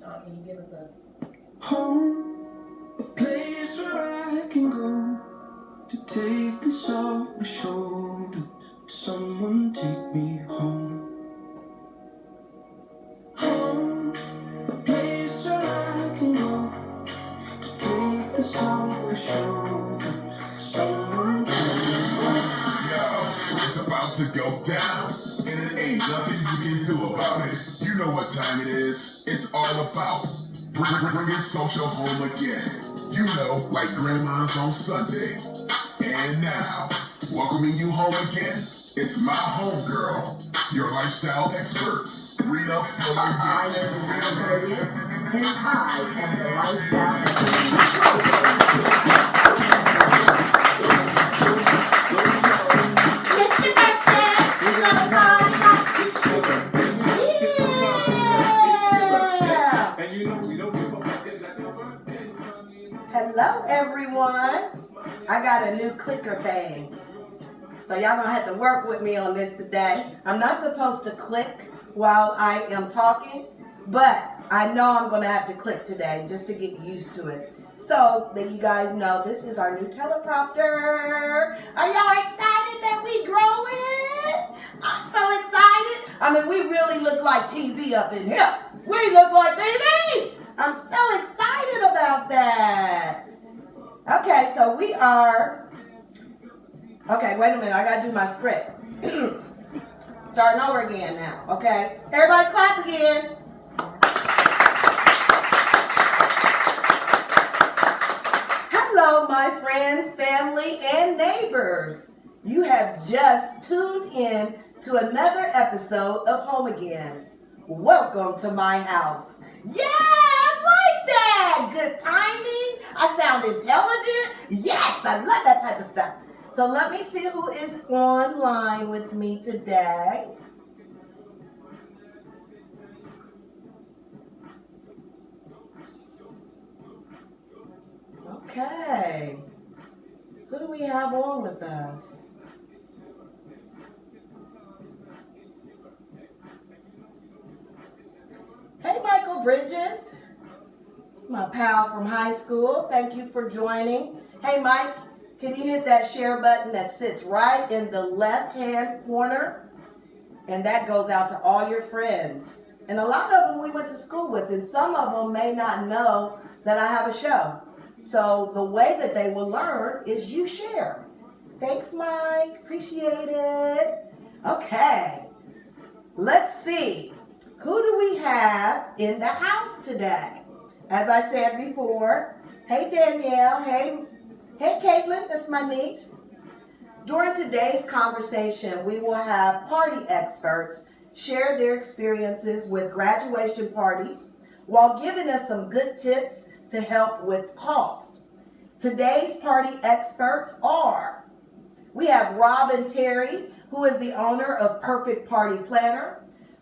Can you give us a home, a place where I can go to take this off my shoulders? Someone take me home. Home, a place where I can go to take this off my shoulders. Someone take me home. Yo, it's about to go down, and it ain't nothing you can do about it. You know what time it is. It's all about bringing social home again. You know, like grandma's on Sunday. And now, welcoming you home again, it's my homegirl, your lifestyle expert, Rita Fuller-Yates. I am Rita Fuller-Yates, and I am the Lifestyle Expert. Hello everyone. I got a new clicker thing. So y'all gonna have to work with me on this today. I'm not supposed to click while I am talking, but I know I'm gonna have to click today just to get used to it. So that you guys know, this is our new teleprompter. Are y'all excited that we growing? I'm so excited. I mean, we really look like TV up in here. We look like TV. I'm so excited about that. Okay, so we are, okay, wait a minute, I gotta do my script. Starting over again now, okay? Everybody clap again. Hello, my friends, family, and neighbors. You have just tuned in to another episode of Home Again. Welcome to my house. Yeah, I like that. Good timing. I sound intelligent. Yes, I love that type of stuff. So let me see who is online with me today. Okay. Who do we have on with us? Hey, Michael Bridges. It's my pal from high school. Thank you for joining. Hey, Mike, can you hit that share button that sits right in the left-hand corner? And that goes out to all your friends. And a lot of them we went to school with, and some of them may not know that I have a show. So the way that they will learn is you share. Thanks, Mike. Appreciate it. Okay. Let's see. Who do we have in the house today? As I said before, hey Danielle, hey Caitlin, that's my niece. During today's conversation, we will have party experts share their experiences with graduation parties while giving us some good tips to help with cost. Today's party experts are, we have Robin Terry, who is the owner of Perfect Party Planner.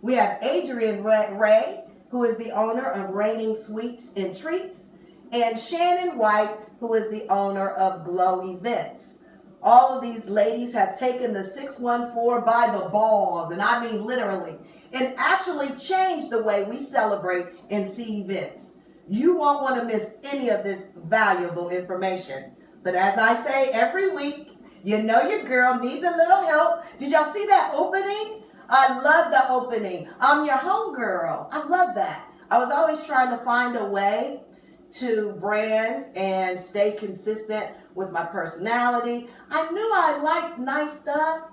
We have Adrian Ray, who is the owner of Raining Sweets and Treats, and Shannon White, who is the owner of Glow Events. All of these ladies have taken the 614 by the balls, and I mean literally, and actually changed the way we celebrate and see events. You won't want to miss any of this valuable information. But as I say every week, you know your girl needs a little help. Did y'all see that opening? I love the opening. I'm your homegirl. I love that. I was always trying to find a way to brand and stay consistent with my personality. I knew I liked nice stuff,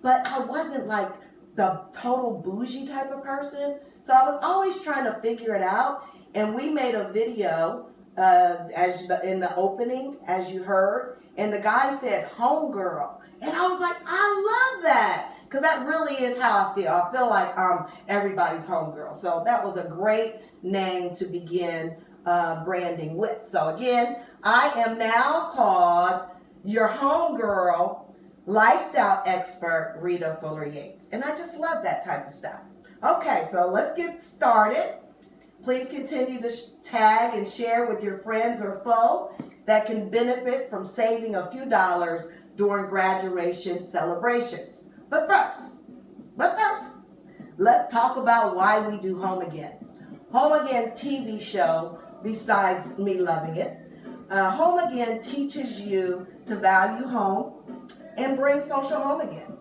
but I wasn't like the total bougie type of person. So I was always trying to figure it out. And we made a video in the opening, as you heard, and the guy said homegirl. And I was like, I love that. Because that really is how I feel. I feel like I'm everybody's homegirl. So that was a great name to begin branding with. So again, I am now called your homegirl, lifestyle expert, Rita Fuller-Yates. And I just love that type of stuff. Okay, so let's get started. Please continue to tag and share with your friends or foe that can benefit from saving a few dollars during graduation celebrations. But first, let's talk about why we do Home Again. Home Again TV show, besides me loving it. Home Again teaches you to value home and bring social home again.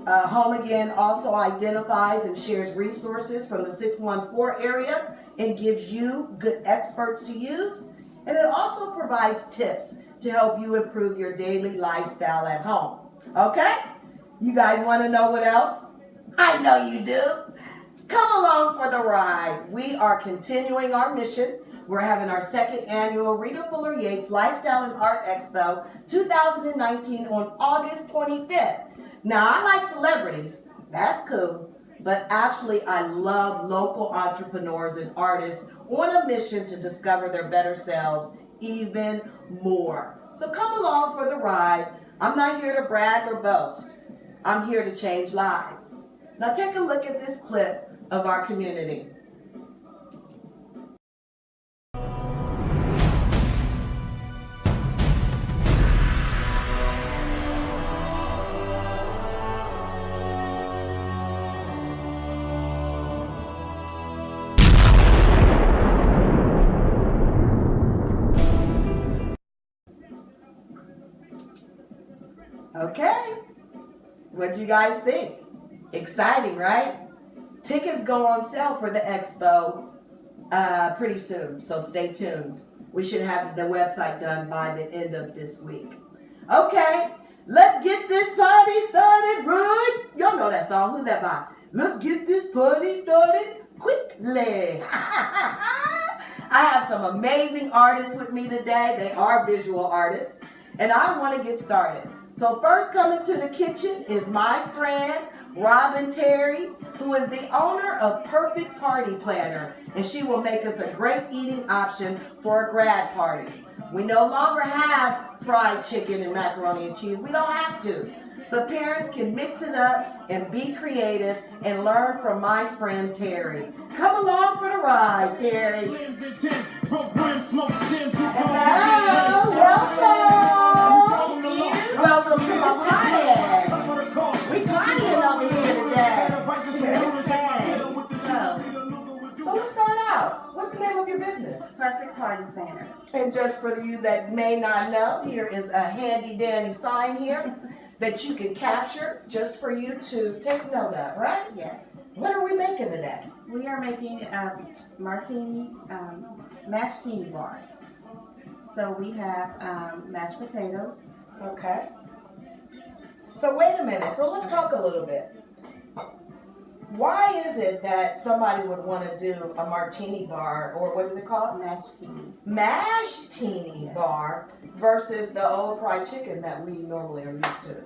Home Again also identifies and shares resources from the 614 area and gives you good experts to use. And it also provides tips to help you improve your daily lifestyle at home. Okay? You guys want to know what else? I know you do. Come along for the ride. We are continuing our mission. We're having our second annual Rita Fuller-Yates Lifestyle and Art Expo 2019 on August 25th. Now, I like celebrities. That's cool. But actually, I love local entrepreneurs and artists on a mission to discover their better selves even more. So come along for the ride. I'm not here to brag or boast. I'm here to change lives. Now take a look at this clip of our community. Okay, what do you guys think? Exciting, right? Tickets go on sale for the expo pretty soon, so stay tuned. We should have the website done by the end of this week. Okay, let's get this party started, right? Y'all know that song. Who's that by? Let's get this party started quickly. I have some amazing artists with me today. They are visual artists, and I want to get started. So first coming to the kitchen is my friend, Robin Terry, who is the owner of Perfect Party Planner, and she will make us a great eating option for a grad party. We no longer have fried chicken and macaroni and cheese. We don't have to. But parents can mix it up and be creative and learn from my friend Terry. Come along for the ride, Terry. Hello, welcome. Welcome to my party. We partying over here today. So let's start out. What's the name of your business? Perfect Party Planner. And just for you that may not know, here is a handy dandy sign here that you can capture just for you to take note of, right? Yes. What are we making today? We are making martini, mashed teeny bar. So we have mashed potatoes. Okay. So wait a minute. So let's talk a little bit. Why is it that somebody would want to do a martini bar, or what is it called? Mashed teeny. Mashed teeny bar versus the old fried chicken that we normally are used to?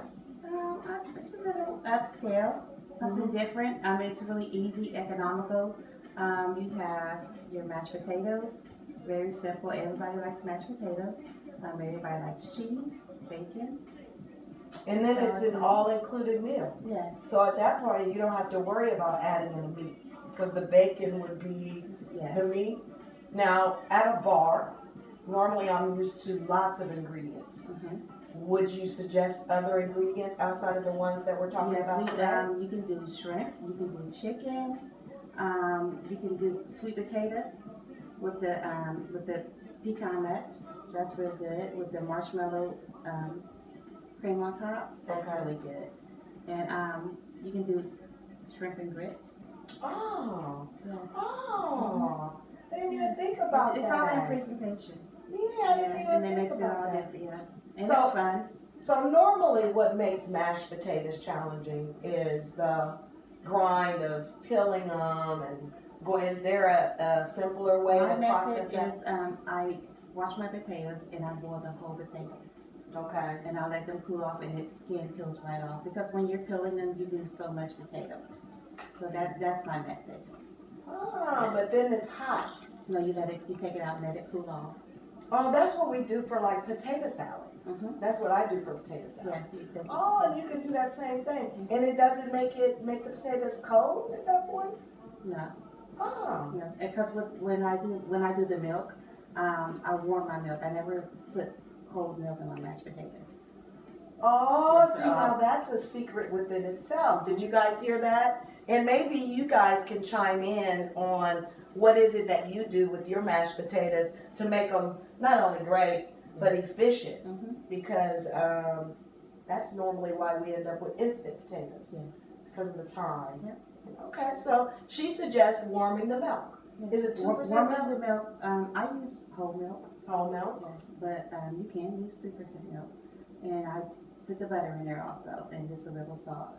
This is a little upscale, something different. It's really easy, economical. You have your mashed potatoes, very simple. Everybody likes mashed potatoes. Everybody likes cheese, bacon. And then it's an all-included meal. Yes. So at that point, you don't have to worry about adding in the meat because the bacon would be the meat. Now, at a bar, normally I'm used to lots of ingredients. Mm-hmm. Would you suggest other ingredients outside of the ones that we're talking about today? You can do shrimp, you can do chicken, you can do sweet potatoes with the pecan nuts. That's real good with the marshmallow cream on top. That's really good. And you can do shrimp and grits. Oh, Yeah. oh! I didn't even think about It's that. all in presentation. Yeah, I didn't And even it think makes it about all that. different. Yeah. And So- it's fun. So normally what makes mashed potatoes challenging is the grind of peeling them and going. Is there a simpler way My to process method that? is I wash my potatoes and I boil the whole potato. Okay. And I'll let them cool off and the skin peels right off. Because when you're peeling them, you lose so much potato. So that's my method. Oh, but then it's hot. You know, you take it out and let it cool off. Oh, that's what we do for like potato salad. Mm-hmm. That's what I do for potato salad. Yes, you can. Oh, and you can do that same thing. And it doesn't make the potatoes cold at that point? No, Oh. no. Because when I do the milk, I warm my milk. I never put cold milk in my mashed potatoes. Oh, Yes, see, now that's a secret within itself. Did you guys hear that? And maybe you guys can chime in on what is it that you do with your mashed potatoes to make them not only great, but efficient? Mhm. Because that's normally why we end up with instant potatoes, Yes. because of the time. Yep. Okay, so she suggests warming the milk. Is it 2% Warm milk? up the milk. I use whole milk. Whole milk? Yes, but you can use 3% milk. And I put the butter in there also, and just a little salt.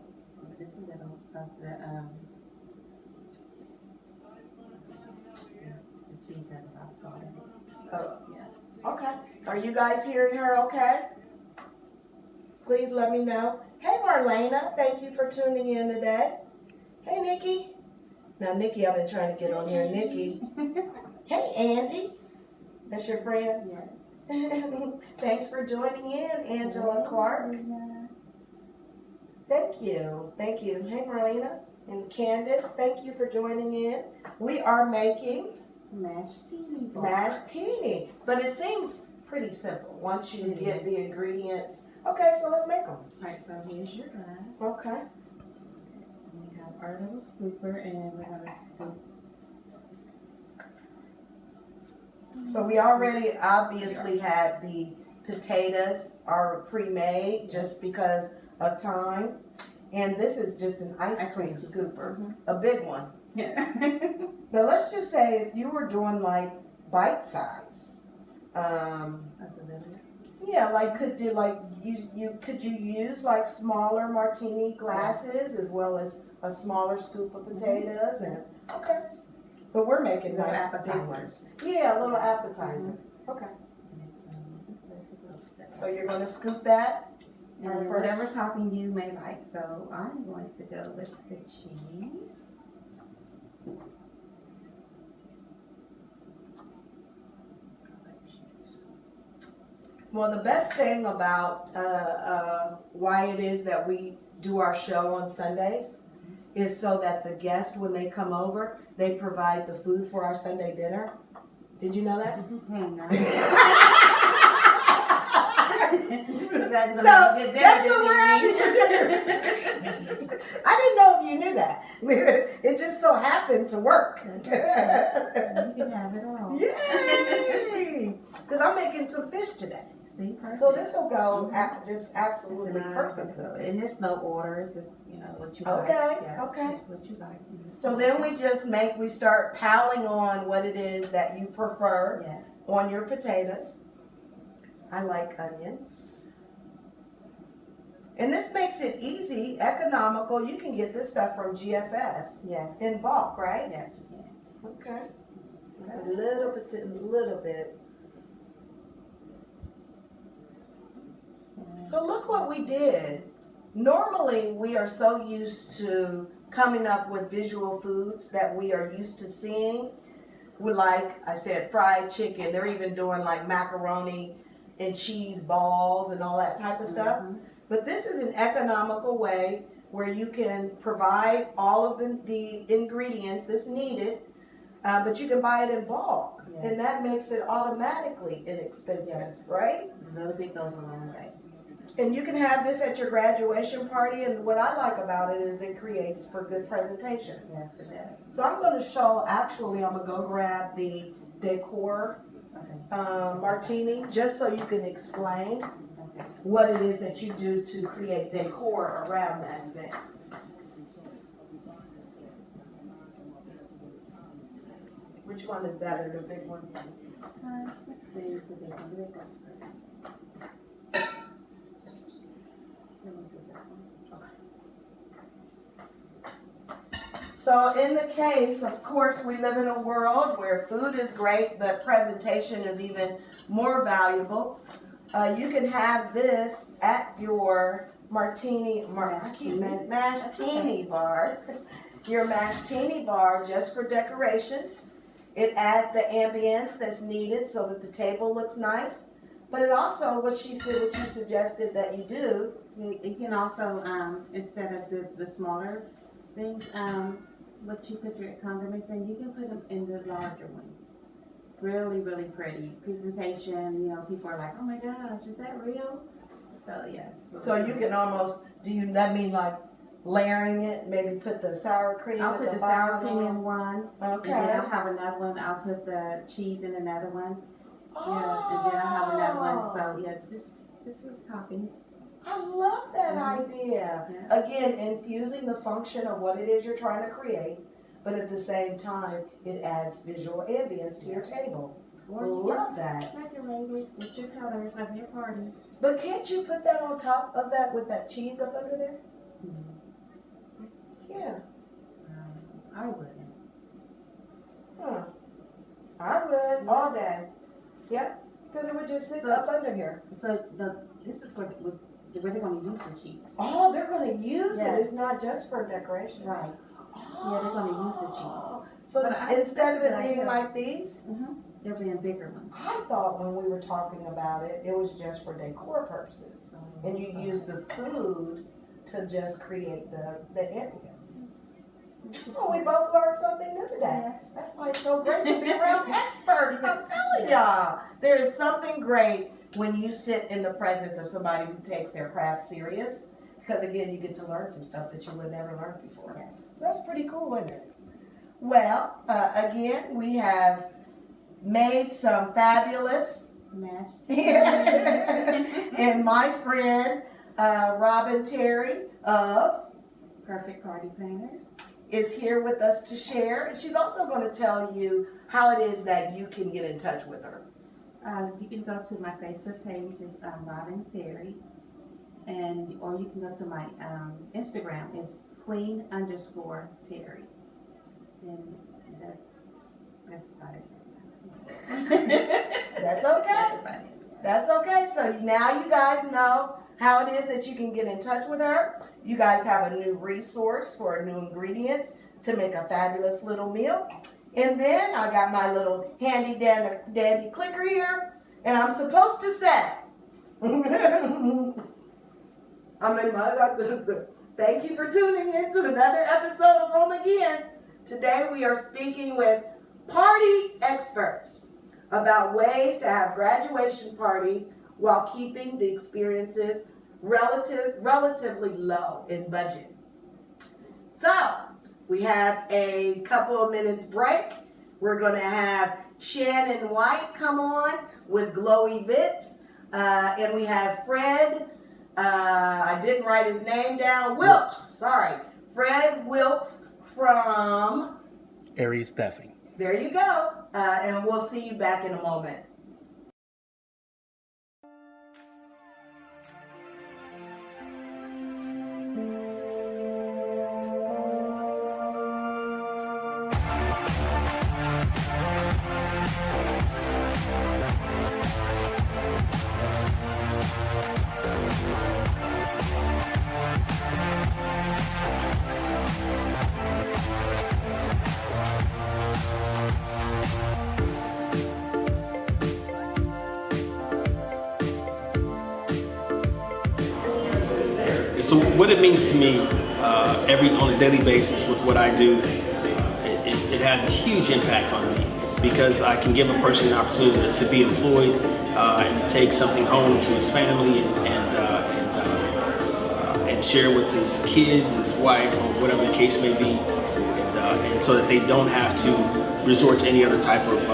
Just a little, because the cheese has a lot of salt in it. Oh, Yeah. okay. Are you guys hearing her okay? Please let me know. Hey, Marlena, thank you for tuning in today. Hey, Nikki. Now, Nikki, I've been trying to get on here. Nikki. Hey, Angie. That's your friend? Yes. Thanks for joining in, Angela Clark. Thank you. Thank you. Hey, Marlena and Candace, thank you for joining in. We are making Mashed teeny bar. mashed teeny, but it seems pretty simple once you It get is. the ingredients. Okay, so let's make them. Alright, so here's your glass. Okay. We have our little scooper, and we're gonna scoop. So we already obviously had the potatoes are pre-made just because of time. And this is just an ice cream scooper, Mhm. a big one. Yeah. But let's just say if you were doing like bite size, yeah, like could do like could you use like smaller martini glasses as well as a smaller scoop of potatoes and okay. But we're making Little nice big appetizers. ones. Yeah, a little Yes. appetizer. Okay. So So you're gonna scoop that. and whatever topping you may like. So I'm going to go with the cheese. Well, the best thing about why it is that we do our show on Sundays is so that the guests, when they come over, they provide the food for our Sunday dinner. Did you know that? So that's what we're having for dinner. I didn't know if you knew that. It just so happened to work. You can have it all. Yay! Because I'm making some fish today. See, perfect. So this will go just absolutely perfect. And there's no order, it's just, what you like. Okay, Yes, okay. it's what you like. So then we start piling on what it is that you prefer Yes. on your potatoes. I like onions. And this makes it easy, economical. You can get this stuff from GFS Yes. in bulk, right? Yes, you can. Okay. A little bit. So look what we did. Normally, we are so used to coming up with visual foods that we are used to seeing. We like, I said, fried chicken. They're even doing like macaroni and cheese balls and all that type of stuff. Mhm. But this is an economical way where you can provide all of the ingredients that's needed, but you can buy it in bulk. Yes. And that makes it automatically inexpensive, Yes. right? A little bit goes a long way. And you can have this at your graduation party, and what I like about it is it creates for good presentation. Yes, it does. So I'm going to show, actually, I'm going to go grab the decor Okay. martini, just so you can explain Okay. what it is that you do to create decor around that event. Which one is better, the big one? Let's see if we can do it this way. Let me do this one. So in the case, of course, we live in a world where food is great, but presentation is even more valuable. You can have this at your mashtini bar, your mashtini bar just for decorations. It adds the ambience that's needed so that the table looks nice. But it also, what you suggested that you do. You can also, instead of the smaller things, what you put your condiments in, you can put them in the larger ones. It's really, really pretty. Presentation, people are like, oh my gosh, is that real? So yes. So you can almost, that mean like layering it, maybe put the sour cream I'll at put the sour bottom. cream in one. Okay. And then I'll have another one. I'll put the cheese in another one. Yeah, and then I'll have another one. So yeah, this is toppings. I love that idea. Yeah. Again, infusing the function of what it is you're trying to create, but at the same time, it adds visual ambience to your table. Or you Love can that. decorate it with your colors of your party. But can't you put that on top of that with that cheese up under there? Yeah. I wouldn't. Huh. I would all day. Yep. Because it would just sit up under here. So this is where they're going to use the cheese. Oh, they're going to use it. Yes. It's not just for decoration. Right. Oh. Yeah, they're going to use the cheese. So But instead of that's it a good being idea. like these, They're being bigger ones. I thought when we were talking about it, it was just for decor purposes. And you use the food to just create the ambience. Oh, we both learned something new today. Yes. That's why it's so great to be around experts. I'm telling y'all, there is something great when you sit in the presence of somebody who takes their craft serious. Because again, you get to learn some stuff that you would never learn before. Yes. So that's pretty cool, isn't it? Well, again, we have made some fabulous Mashed. and my friend Robin Terry of Perfect Party Painters. is here with us to share. And she's also going to tell you how it is that you can get in touch with her. You can go to my Facebook page, is Robin Terry, or you can go to my Instagram, is Queen_Terry, and that's about it. That's okay. That's okay. So now you guys know how it is that you can get in touch with her. You guys have a new resource for new ingredients to make a fabulous little meal. And then I got my little handy dandy clicker here, and I'm supposed to say, thank you for tuning in to another episode of Home Again. Today we are speaking with party experts about ways to have graduation parties while keeping the experiences relatively low in budget. So, we have a couple of minutes break. We're going to have Shannon White come on with Glowy Bits. And we have Fred, I didn't write his name down, Fred Wilkes from Aries Staffing. There you go. And we'll see you back in a moment. So what it means to me on a daily basis with what I do, it has a huge impact on me because I can give a person an opportunity to be employed and to take something home to his family and share with his kids, his wife, or whatever the case may be, and so that they don't have to resort to any other type of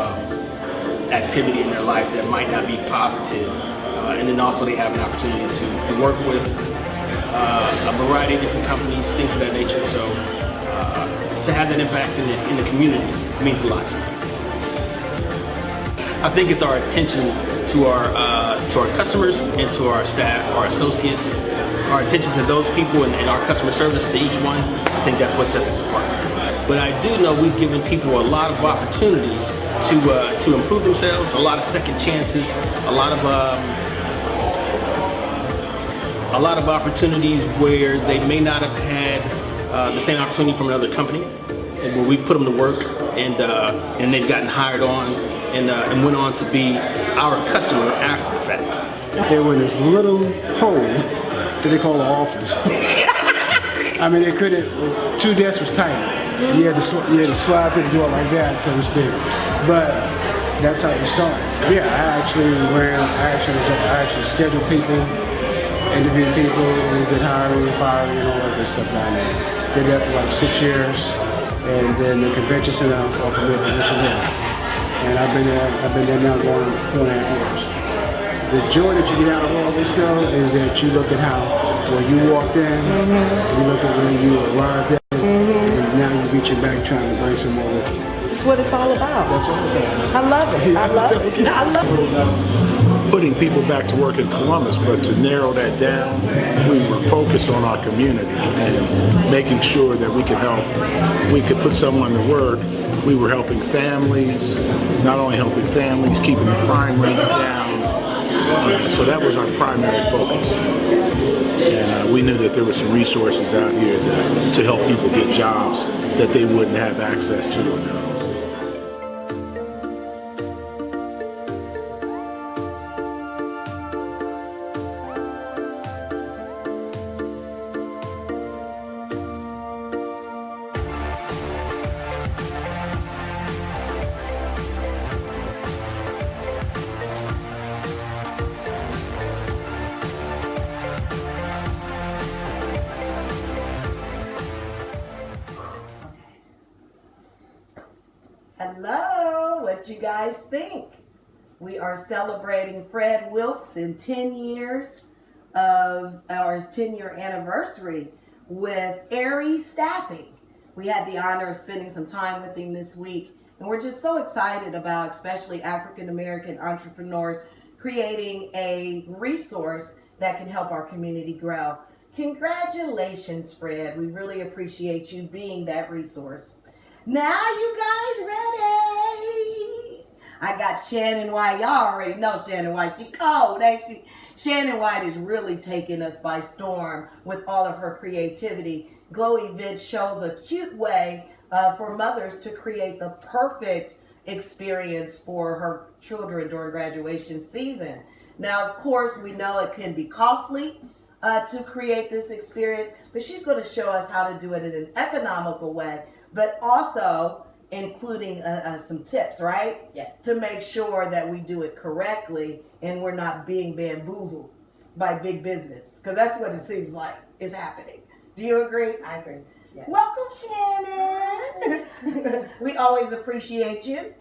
activity in their life that might not be positive. And then also they have an opportunity to work with a variety of different companies, things of that nature. So to have that impact in the community means a lot to me. I think it's our attention to our customers and to our staff, our associates, our attention to those people and our customer service to each one. I think that's what sets us apart. But I do know we've given people a lot of opportunities to improve themselves, a lot of second chances, a lot of opportunities where they may not have had the same opportunity from another company, and where we've put them to work and they've gotten hired on and went on to be our customer after the fact. They were in this little hole that they call the office. I mean, they couldn't. Two desks was tight. You had to slide through the door like that, so to speak. But that's how it started. Yeah, I actually scheduled people interviewing people, and we did hiring and firing and all that good stuff down there. Did that for like 6 years, and then the convention center offered me a position there. And I've been there now going 4.5 years. The joy that you get out of all this though is that you look at how when you walked in, you look at when you arrived at, and now you're reaching back trying to bring some more with you. That's what it's all about. That's what it's all about. I love it. I love it. I love it. Putting people back to work in Columbus, but to narrow that down, we were focused on our community and making sure that we could help, we could put someone to work. We were helping families, not only helping families, keeping the crime rates down. So that was our primary focus. And we knew that there were some resources out here to help people get jobs that they wouldn't have access to on their own. Hello, what you guys think? We are celebrating Fred Wilkes in 10 years of our 10-year anniversary with Airy Staffing. We had the honor of spending some time with him this week, and we're just so excited about, especially African American entrepreneurs, creating a resource that can help our community grow. Congratulations, Fred. We really appreciate you being that resource. Now you guys ready? I got Shannon White. Y'all already know Shannon White. She cold, ain't she? Shannon White is really taking us by storm with all of her creativity. Glow Events shows a cute way for mothers to create the perfect experience for her children during graduation season. Now, of course, we know it can be costly to create this experience, but she's going to show us how to do it in an economical way, but also including some tips, right? Yes. To make sure that we do it correctly and we're not being bamboozled by big business, because that's what it seems like is happening. Do you agree? I agree. Yes. Welcome, Shannon. We always appreciate you.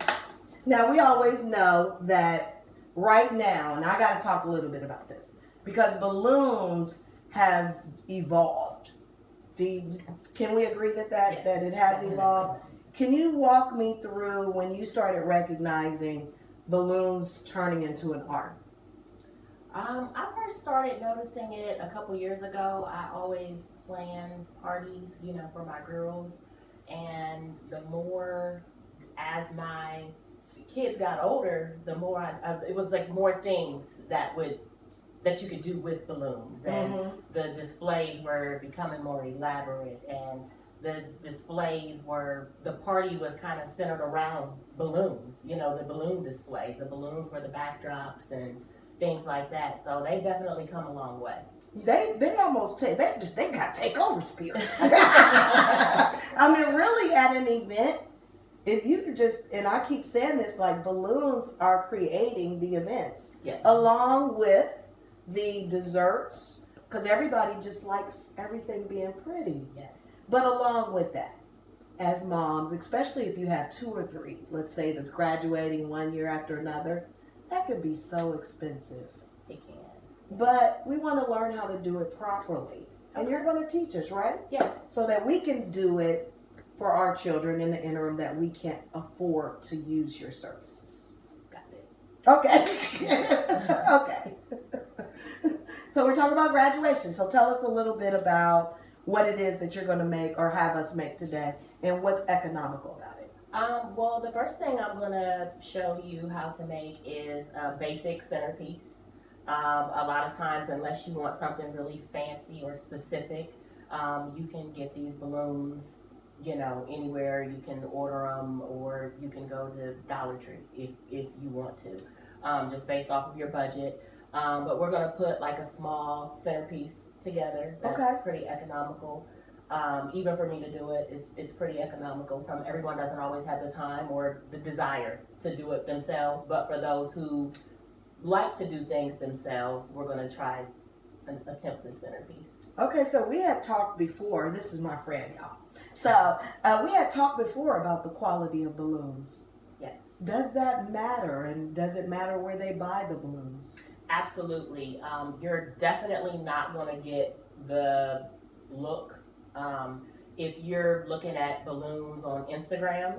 Now, we always know that right now, and I got to talk a little bit about this, because balloons have evolved. Can we agree that Yes. that it has evolved? Can you walk me through when you started recognizing balloons turning into an art? I first started noticing it a couple years ago. I always plan parties, for my girls, and the more as my kids got older, the more it was like more things that you could do with balloons, and the displays were becoming more elaborate, and the displays the party was kind of centered around balloons, the balloon displays. The balloons were the backdrops and things like that. So they definitely come a long way. They almost they got takeover spirit. I mean, really, at an event, if you just, and I keep saying this, like, balloons are creating the events, Yes. along with the desserts, because everybody just likes everything being pretty. Yes. But along with that, as moms, especially if you have 2 or 3, let's say, that's graduating one year after another, that could be so expensive. It can. But we want to learn how to do it properly. And you're going to teach us, right? Yes. So that we can do it for our children in the interim that we can't afford to use your services. Got it. Okay. Okay. So we're talking about graduation. So tell us a little bit about what it is that you're going to make or have us make today, and what's economical about it. Well, the first thing I'm going to show you how to make is a basic centerpiece. A lot of times, unless you want something really fancy or specific, you can get these balloons, anywhere. You can order them, or you can go to Dollar Tree if you want to, just based off of your budget. But we're going to put like a small centerpiece together. That's pretty economical. Even for me to do it, it's pretty economical. Everyone doesn't always have the time or the desire to do it themselves, but for those who like to do things themselves, we're going to try attempt this centerpiece. Okay, so we had talked before. This is my friend, y'all. So we had talked before about the quality of balloons. Yes. Does that matter, and does it matter where they buy the balloons? Absolutely. You're definitely not going to get the look. If you're looking at balloons on Instagram,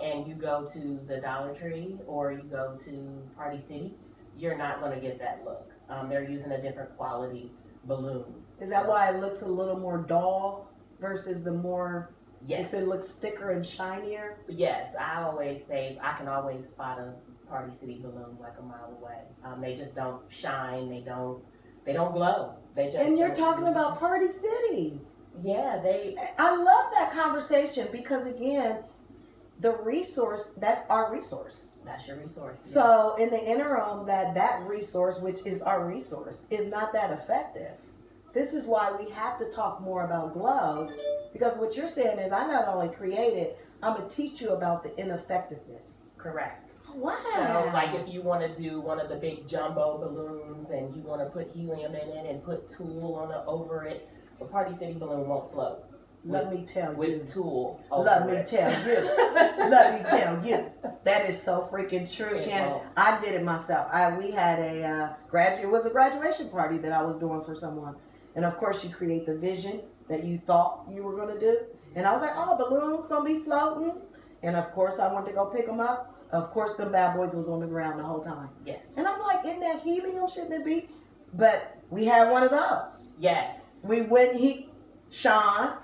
and you go to the Dollar Tree or you go to Party City, you're not going to get that look. They're using a different quality balloon. Is that why it looks a little more dull versus the more, Yes. it looks thicker and shinier? Yes, I always say I can always spot a Party City balloon like a mile away. They just don't shine. They don't glow. They just. And you're don't- talking about Party City. Yeah, I love that conversation because, again, the resource, that's our resource. That's your resource. So in the interim, that resource, which is our resource, is not that effective. This is why we have to talk more about glow, because what you're saying is I not only create it, I'm going to teach you about the ineffectiveness. Correct. Wow. So, like, if you want to do one of the big jumbo balloons and you want to put helium in it and put tulle over it, the Party City balloon won't float. Let me tell you. With tulle over Let me it. tell you. Let me tell you. That is so freaking true, It Shannon. won't. I did it myself. We had it was a graduation party that I was doing for someone. And of course you create the vision that you thought you were going to do. And I was like, oh, balloons going to be floating. And of course I went to go pick them up. Of course the bad boys was on the ground the whole time. Yes. And I'm like, isn't that helium? Shouldn't it be? But we had one of those. Yes. We went, Sean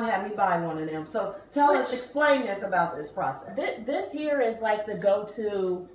had me buy one of them. So tell us, explain this about this process. This here is like the go-to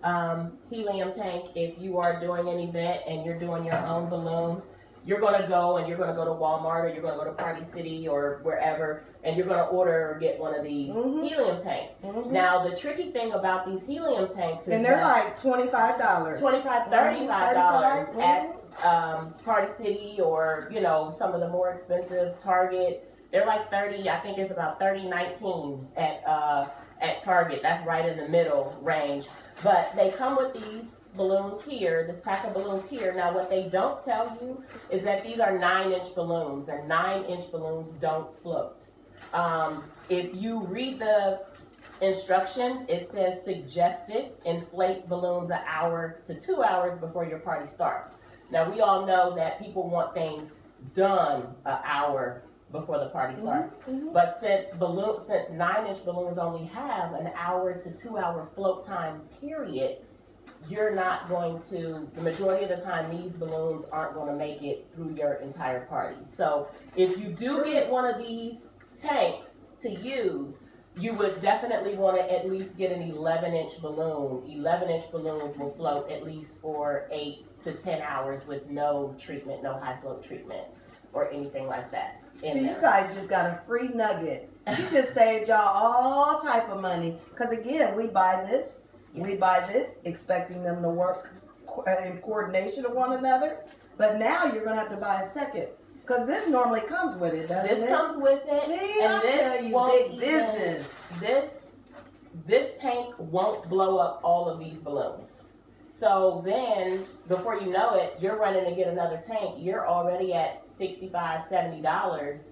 helium tank if you are doing an event and you're doing your own balloons. You're going to go to Walmart or you're going to go to Party City or wherever, and you're going to order or get one of these helium tanks. Now, the tricky thing about these helium tanks is And they're that like $25. $25, $35 at Party City or, some of the more expensive Target. They're like 30, I think it's about 30.19 at Target. That's right in the middle range. But they come with these balloons here, this pack of balloons here. Now what they don't tell you is that these are 9-inch balloons, and 9-inch balloons don't float. If you read the instructions, it says suggested inflate balloons an hour to 2 hours before your party starts. Now we all know that people want things done an hour before the party starts. But since 9-inch balloons only have an hour to 2 hour float time period, you're not going to, the majority of the time, these balloons aren't going to make it through your entire party. So if you do get one of these tanks to use, you would definitely want to at least get an 11-inch balloon. 11-inch balloons will float at least for 8 to 10 hours with no treatment, no high float treatment or anything like that. See, you guys just got a free nugget. She just saved y'all all type of money. Because again, we buy this. We buy this, expecting them to work in coordination with one another. But now you're going to have to buy a second. Because this normally comes with it, doesn't it? This comes with it. See, and I this tell you, won't big business. This tank won't blow up all of these balloons. So then, before you know it, you're running to get another tank. You're already at $65, $70,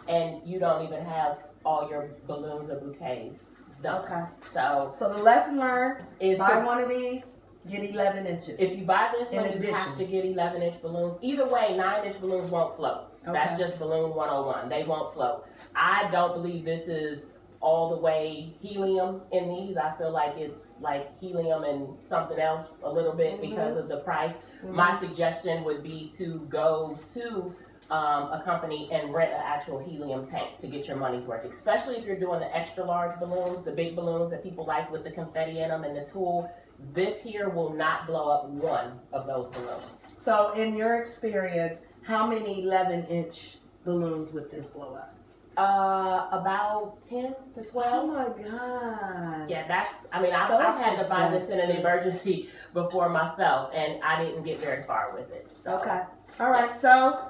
and you don't even have all your balloons or bouquets done. Okay. So the lesson learned is is buy to- one of these, get 11 inches. If you buy this In one, you addition. have to get 11-inch balloons. Either way, 9-inch balloons won't float. That's Okay. just balloon 101. They won't float. I don't believe this is all the way helium in these. I feel like it's like helium and something else a little bit because of the price. My suggestion would be to go to a company and rent an actual helium tank to get your money's worth, especially if you're doing the extra large balloons, the big balloons that people like with the confetti in them and the tulle. This here will not blow up one of those balloons. So in your experience, how many 11-inch balloons would this blow up? About 10 to 12. Oh my God. Yeah, I've So it's had to just buy this in an best to- emergency before myself, and I didn't get very far with it. So. Okay. All right. So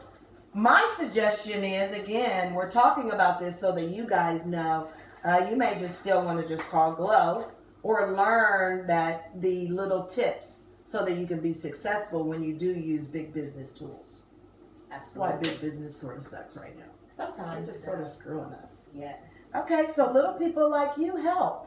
my suggestion is, again, we're talking about this so that you guys know. You may just still want to just call Glow or learn that the little tips. so that you can be successful when you do use big business tools. That's why big business sort of sucks right now. Sometimes It's just sort of screwing us. Yes. Okay, so little people like you help.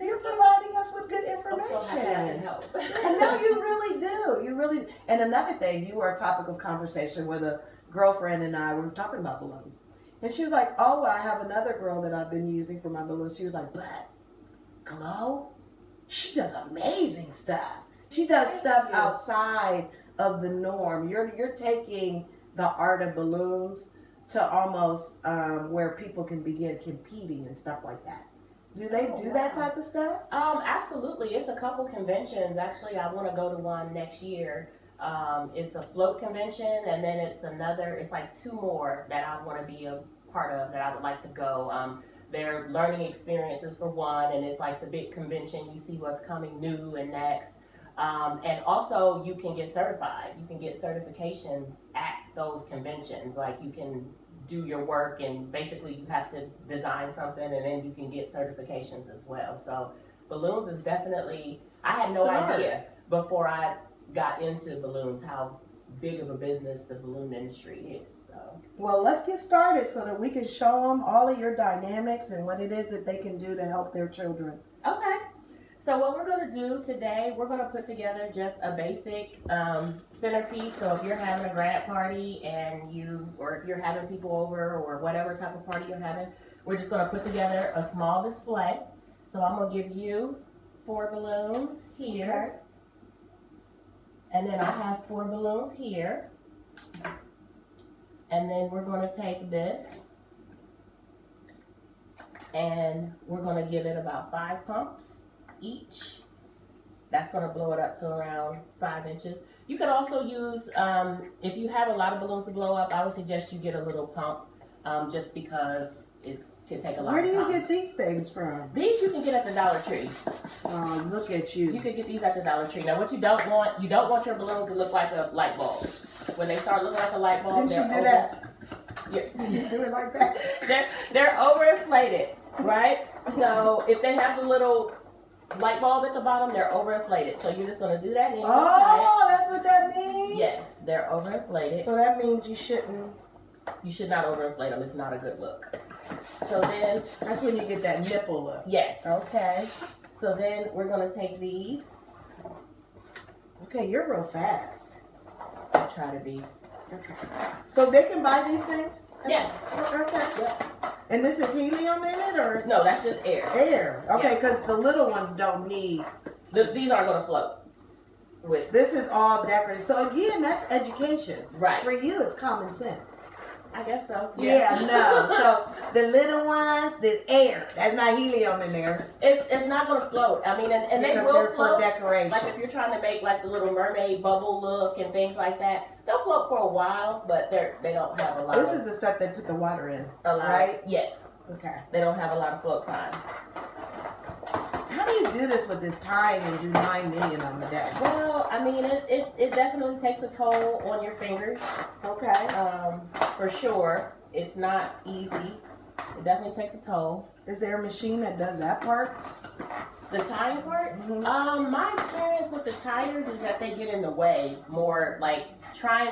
You're providing us with good I'm information. so happy I can help. And no, you really do. You really. And another thing, you were a topic of conversation with a girlfriend and I. We were talking about balloons, and she was like, "Oh, well, I have another girl that I've been using for my balloons." She was like, "But Glow, she does amazing stuff. She does stuff outside of the norm. You're taking the art of balloons to almost where people can begin competing and stuff like that." Do they do that type of stuff? Absolutely. It's a couple conventions. Actually, I want to go to one next year. It's a float convention, and then it's like two more that I want to be a part of that I would like to go. They're learning experiences for one, and it's like the big convention. You see what's coming new and next. And also you can get certified. You can get certifications at those conventions. Like you can do your work, and basically you have to design something, and then you can get certifications as well. So balloons is definitely, I had no idea before I got into balloons how big of a business the balloon industry is. So well, let's get started so that we can show them all of your dynamics and what it is that they can do to help their children. okay. So what we're going to do today, we're going to put together just a basic centerpiece. So if you're having a grad party or if you're having people over or whatever type of party you're having, we're just going to put together a small display. So I'm going to give you 4 balloons here. Okay. And then I have 4 balloons here. And then we're going to take this and we're going to give it about 5 pumps each. That's going to blow it up to around 5 inches. You can also use, if you have a lot of balloons to blow up, I would suggest you get a little pump, just because it can take a lot of time. Where do you get these things from? These you can get at the Dollar Tree. Oh, look at you. You can get these at the Dollar Tree. Now what you don't want your balloons to look like a light bulb. When they start looking like a light bulb, Didn't you do that? Yeah. You do it like that? They're overinflated, right? So if they have the little light bulb at the bottom, they're overinflated. So you're just going to do that. And oh, that's what that means? Yes, they're overinflated. So that means you shouldn't. You should not overinflate them. It's not a good look. So then. That's when you get that nipple look. Yes. Okay. So then we're going to take these. Okay, you're real fast. I'll try to be. Okay. So they can buy these things? Yeah. Okay. Yep. And this is helium in it, or? No, that's just air. Air. Okay, Yeah. because the little ones don't need. These aren't going to float. With. This is all decorated. So again, that's education. Right. For you, it's common sense. I guess so. Yeah, no. So the little ones, there's air. That's not helium in there. It's not going to float. I mean, and they Because will they're float. for decoration. Like if you're trying to make like the Little Mermaid bubble look and things like that, they'll float for a while, but they don't have a lot. This is the stuff they put the water in, right? Yes. Okay. They don't have a lot of float time. How do you do this with this time and do 9 million on the day? Well, I mean, it definitely takes a toll on your fingers. Okay. For sure. It's not easy. It definitely takes a toll. Is there a machine that does that part? The tying part? Mhm. My experience with the tires is that they get in the way more, like I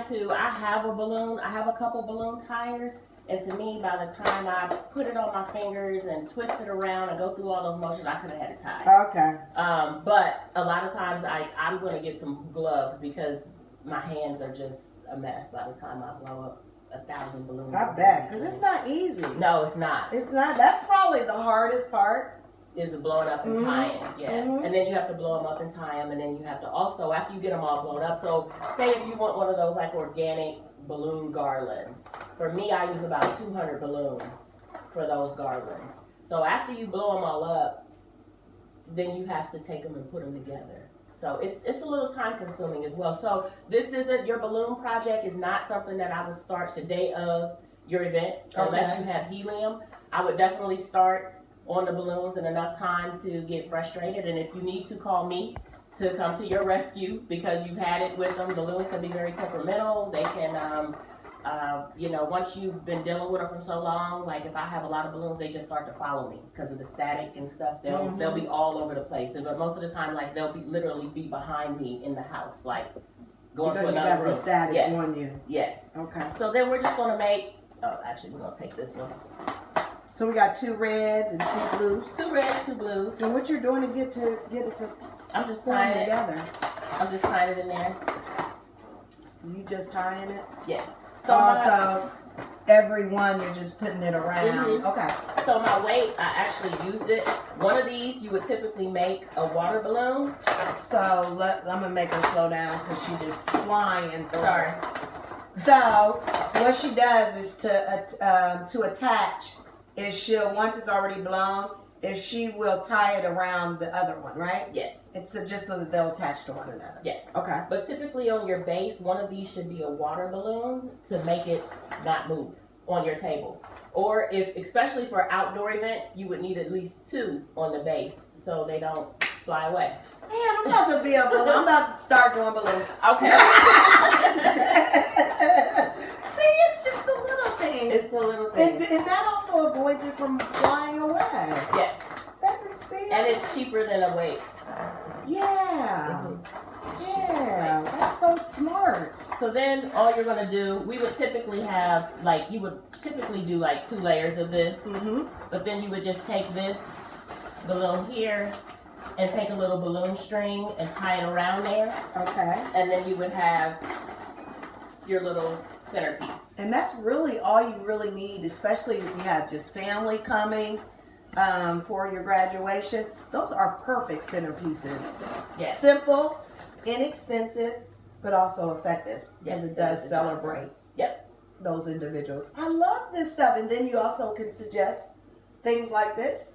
have a couple balloon tires, and to me, by the time I put it on my fingers and twist it around and go through all those motions, I could have had it tied. Okay. But a lot of times I'm going to get some gloves because my hands are just a mess by the time I blow up 1,000 balloons. I bet, because it's not easy. No, it's not. It's not. That's probably the hardest part. Is the blowing up and tying, yes. Mhm. And then you have to blow them up and tie them, and then you have to also, after you get them all blown up, so say if you want one of those like organic balloon garlands. For me, I use about 200 balloons for those garlands. So after you blow them all up, then you have to take them and put them together. So it's a little time consuming as well. So this isn't, your balloon project is not something that I would start the day of your event, unless you have helium. I would definitely start on the balloons in enough time to get frustrated, and if you need to, call me to come to your rescue because you've had it with them. Balloons can be very temperamental. They can You know, once you've been dealing with them for so long, like if I have a lot of balloons, they just start to follow me because of the static and stuff. They'll be all over the place. But most of the time, like they'll be literally be behind me in the house, like going Because to you another got room. the static Yes. on you. Yes. Okay. So then we're just gonna make. Oh, actually, we're gonna take this one. So we got 2 reds and 2 blues. 2 reds, 2 blues. And what you're doing to get it to I'm just form tying it. together? I'm just tying it in there. You just tying it? Yes. So So every one you're just putting it around. Mhm. Okay. So my weight, I actually used it. One of these, you would typically make a water balloon. So I'm gonna make her slow down because she just flying. Sorry. So what she does is to attach is she'll, once it's already blown, is she will tie it around the other one, right? Yes. It's just so that they'll attach to one another. Yes. Okay. But typically on your base, one of these should be a water balloon to make it not move on your table. Or if, especially for outdoor events, you would need at least 2 on the base so they don't fly away. Man, I'm about to be a balloon. I'm about to start doing balloons. Okay. See, it's just the little things. It's the little And thing. that also avoids it from flying away. Yes. That is see. And it's cheaper than a weight. Yeah. Mhm. Yeah. That's so smart. So then all you're gonna do, we would typically have, like, you would typically do like 2 layers of this. Mm-hmm. But then you would just take this balloon here and take a little balloon string and tie it around there. Okay. And then you would have your little centerpiece. And that's really all you really need, especially if you have just family coming for your graduation. Those are perfect centerpieces. Yes. Simple, inexpensive, but also effective because Yes, it does it is. celebrate Yep. those individuals. I love this stuff. And then you also can suggest things like this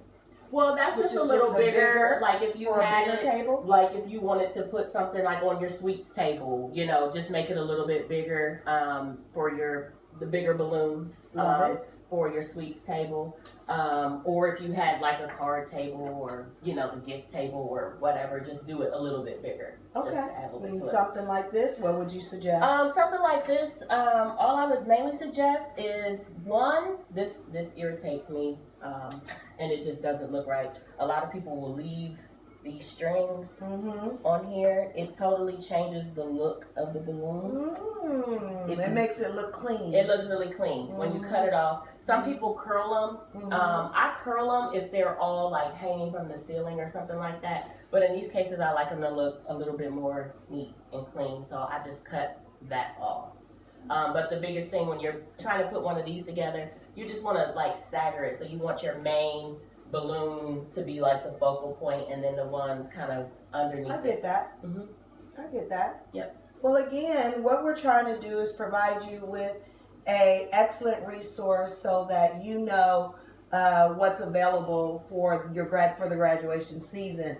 Well, that's Which just a is little just a bigger, bigger- like if you for a had bigger it, table. like if you wanted to put something like on your sweets table, you know, just make it a little bit bigger for the bigger balloons Love it. for your sweets table, or if you had like a card table or you know the gift table or whatever, just do it a little bit bigger. Okay. Just to add a little bit And to it. something like this, what would you suggest? Something like this, all I would mainly suggest is one, this irritates me, and it just doesn't look right. A lot of people will leave these strings Mm-hmm. on here. It totally changes the look of the balloon. It makes it look clean. It looks really clean when you cut it off. Some people curl them. I curl them if they're all like hanging from the ceiling or something like that. But in these cases, I like them to look a little bit more neat and clean. So I just cut that off. But the biggest thing when you're trying to put one of these together, you just want to like stagger it. So you want your main balloon to be like the focal point and then the ones kind of underneath I it. get that. Mhm. I get that. Yep. Well, again, what we're trying to do is provide you with a excellent resource so that you know what's available for the graduation season.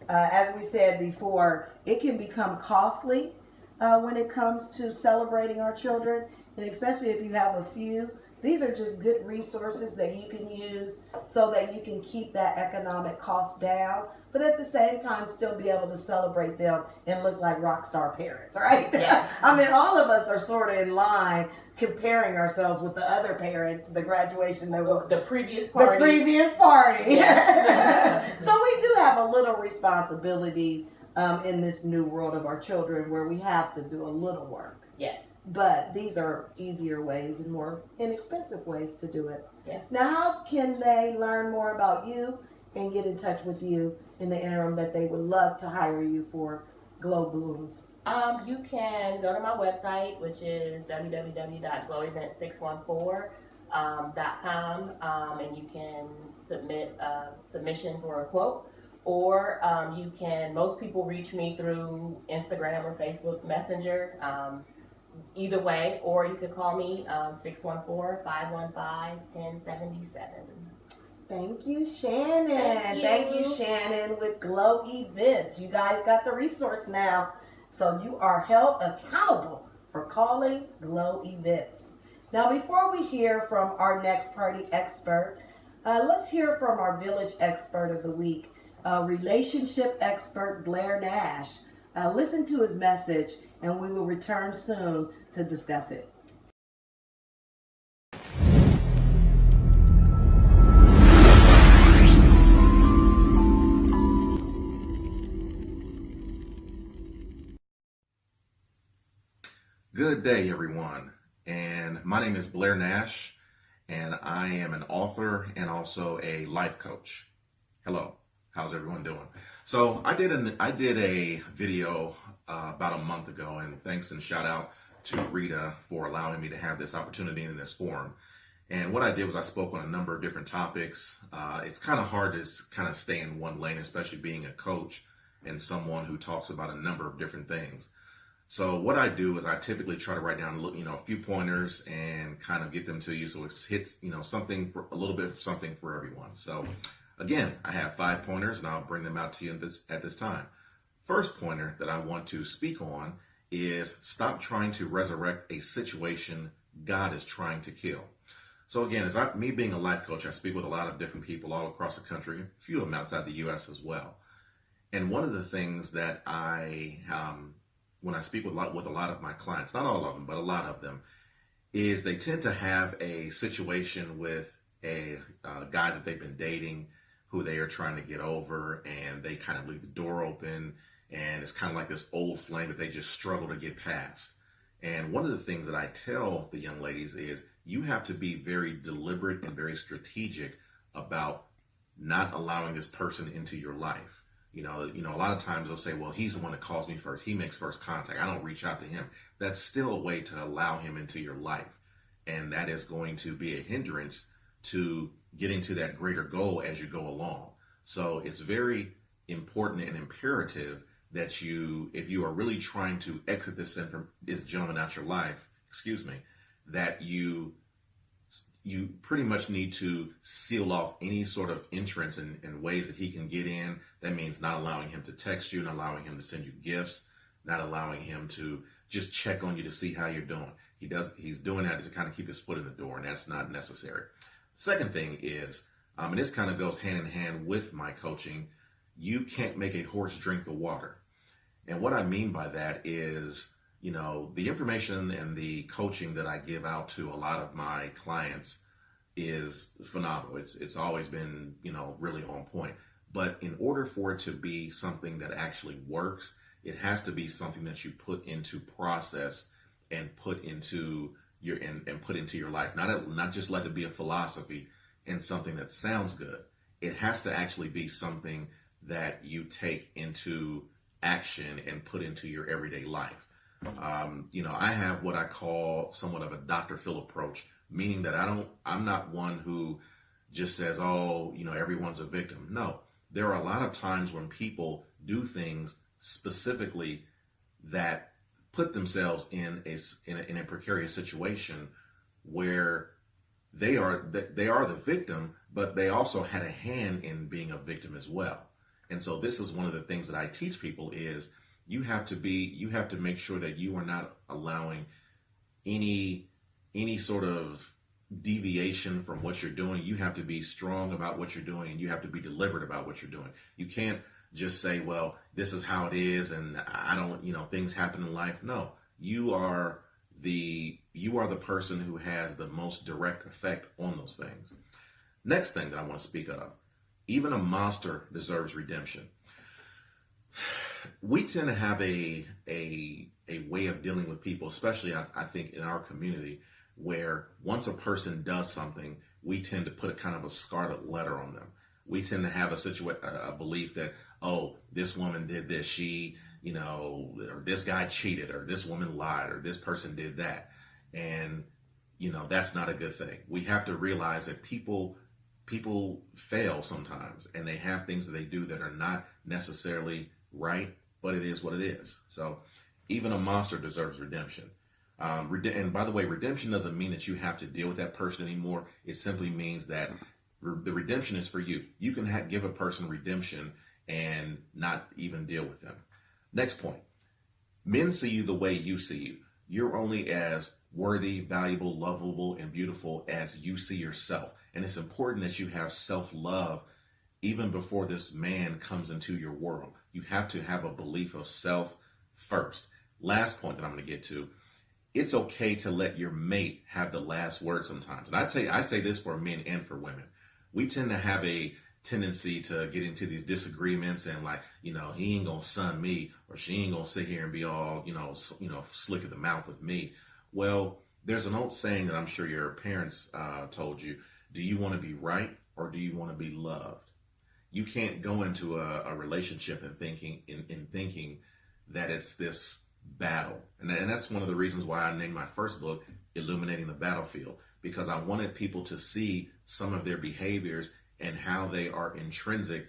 As we said before, it can become costly when it comes to celebrating our children, and especially if you have a few. These are just good resources that you can use so that you can keep that economic cost down, but at the same time still be able to celebrate them and look like rock star parents, right? Yes. I mean, all of us are sort of in line comparing ourselves with the other parent, the graduation that was The previous the party. previous party. Yes. So we do have a little responsibility in this new world of our children where we have to do a little work. Yes. But these are easier ways and more inexpensive ways to do it. Yes. Now, how can they learn more about you and get in touch with you in the interim that they would love to hire you for glow balloons? You can go to my website, which is www.glowevent614.com, and you can submit a submission for a quote. Or you can, most people reach me through Instagram or Facebook Messenger. Either way, or you could call me 614-515-1077. Thank you, Shannon. Thank Thank you. you, Shannon, with Glow Events. You guys got the resource now, so you are held accountable for calling Glow Events. Now, before we hear from our next party expert, let's hear from our village expert of the week, relationship expert Blair Nash. Listen to his message, and we will return soon to discuss it. Good day, everyone. And my name is Blair Nash, and I am an author and also a life coach. Hello, how's everyone doing? So I did a video about a month ago, and thanks and shout out to Rita for allowing me to have this opportunity in this forum. And what I did was I spoke on a number of different topics. It's kind of hard to kind of stay in one lane, especially being a coach and someone who talks about a number of different things. So what I do is I typically try to write down, a few pointers and kind of get them to you so it hits, something for a little bit of something for everyone. So again, I have 5 pointers and I'll bring them out to you at this time. First pointer that I want to speak on is stop trying to resurrect a situation God is trying to kill. So again, me being a life coach, I speak with a lot of different people all across the country, a few of them outside the U.S. as well. And one of the things that when I speak with a lot of my clients, not all of them, but a lot of them, is they tend to have a situation with a guy that they've been dating who they are trying to get over, and they kind of leave the door open, and it's kind of like this old flame that they just struggle to get past. And one of the things that I tell the young ladies is you have to be very deliberate and very strategic about not allowing this person into your life. A lot of times they'll say, well, he's the one that calls me first. He makes first contact. I don't reach out to him. That's still a way to allow him into your life. And that is going to be a hindrance to getting to that greater goal as you go along. So it's very important and imperative that if you are really trying to exit this gentleman out your life, that you pretty much need to seal off any sort of entrance and ways that he can get in. That means not allowing him to text you, not allowing him to send you gifts, not allowing him to just check on you to see how you're doing. He's doing that to kind of keep his foot in the door, and that's not necessary. Second thing is, and this kind of goes hand in hand with my coaching, you can't make a horse drink the water. And what I mean by that is, the information and the coaching that I give out to a lot of my clients is phenomenal. It's always been, really on point. But in order for it to be something that actually works, it has to be something that you put into process and put into your life. Not just let it be a philosophy and something that sounds good. It has to actually be something that you take into action and put into your everyday life. I have what I call somewhat of a Dr. Phil approach, meaning that I'm not one who just says, everyone's a victim. No, there are a lot of times when people do things specifically that put themselves in a precarious situation where they are the victim, but they also had a hand in being a victim as well. And so this is one of the things that I teach people is you have to make sure that you are not allowing any sort of deviation from what you're doing. You have to be strong about what you're doing, and you have to be deliberate about what you're doing. You can't just say, well, this is how it is, and I don't, things happen in life. No, you are the person who has the most direct effect on those things. Next thing that I want to speak of, even a monster deserves redemption. We tend to have a way of dealing with people, especially I think in our community, where once a person does something, we tend to put a kind of a scarlet letter on them. We tend to have a belief that, oh, this woman did this, she, or this guy cheated, or this woman lied, or this person did that. And, that's not a good thing. We have to realize that people fail sometimes, and they have things that they do that are not necessarily right, but it is what it is. So even a monster deserves redemption. And by the way, redemption doesn't mean that you have to deal with that person anymore. It simply means that the redemption is for you. You can give a person redemption and not even deal with them. Next point. Men see you the way you see you. You're only as worthy, valuable, lovable, and beautiful as you see yourself. And it's important that you have self-love even before this man comes into your world. You have to have a belief of self first. Last point that I'm going to get to, it's okay to let your mate have the last word sometimes. And I say this for men and for women. We tend to have a tendency to get into these disagreements and he ain't going to son me, or she ain't gonna sit here and be all, slick at the mouth with me. Well, there's an old saying that I'm sure your parents told you. Do you want to be right or do you want to be loved? You can't go into a relationship and thinking that it's this battle. And that's one of the reasons why I named my first book, Illuminating the Battlefield, because I wanted people to see some of their behaviors and how they are intrinsic